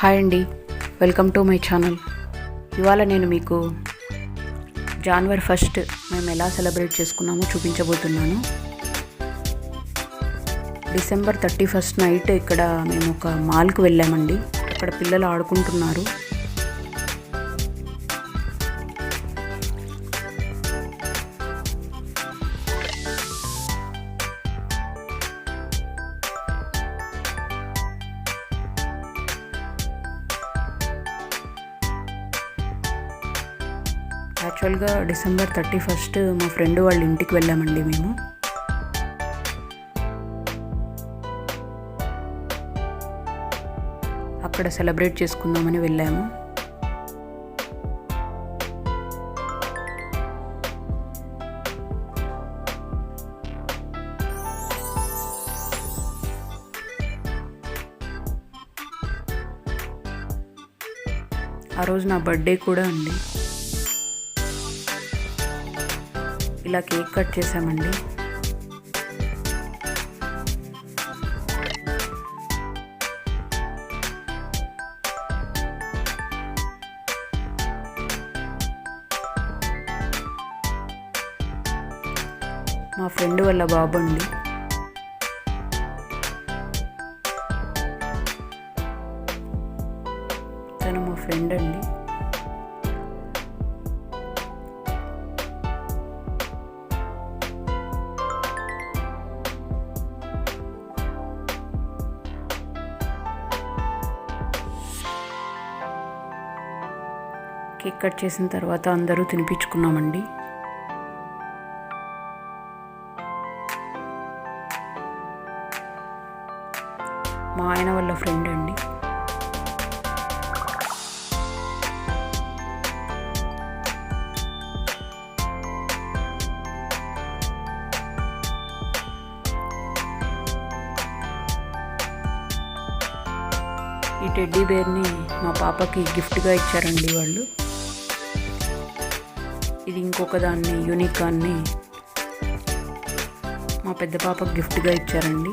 Hi అండి, welcome to my channel. ఇవాళ నేను మీకు జనవరి 1 మేము ఎలా సెలబ్రేట్ చేసుకున్నామో చూపించబోతున్నాను. డిసెంబర్ 31 నైట్ ఇక్కడ మేము ఒక మాల్కి వెళ్ళామండి. అక్కడ పిల్లలు ఆడుకుంటున్నారు. యాక్చువల్గా డిసెంబర్ 31 మా ఫ్రెండ్ వాళ్ళ ఇంటికి వెళ్ళామండి. మేము అక్కడ సెలబ్రేట్ చేసుకుందామని వెళ్ళాము. ఆ రోజు నా బర్త్డే కూడా అండి. ఇలా కేక్ కట్ చేసామండి. మా ఫ్రెండ్ వాళ్ళ బాబు అండి. తను మా ఫ్రెండ్ అండి. కేక్ కట్ చేసిన తర్వాత అందరూ తినిపించుకున్నామండి. మా ఆయన వాళ్ళ ఫ్రెండ్ అండి. ఈ టెడ్డీ బేర్ని మా పాపకి గిఫ్ట్గా ఇచ్చారండి వాళ్ళు. ఇది ఇంకొక దాన్ని యూనికాన్ని మా పెద్ద పాపకు గిఫ్ట్గా ఇచ్చారండి.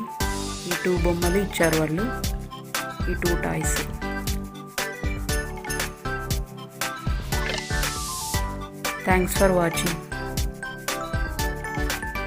ఈ 2 బొమ్మలు ఇచ్చారు వాళ్ళు, ఈ 2 టాయ్స్. Thanks for watching.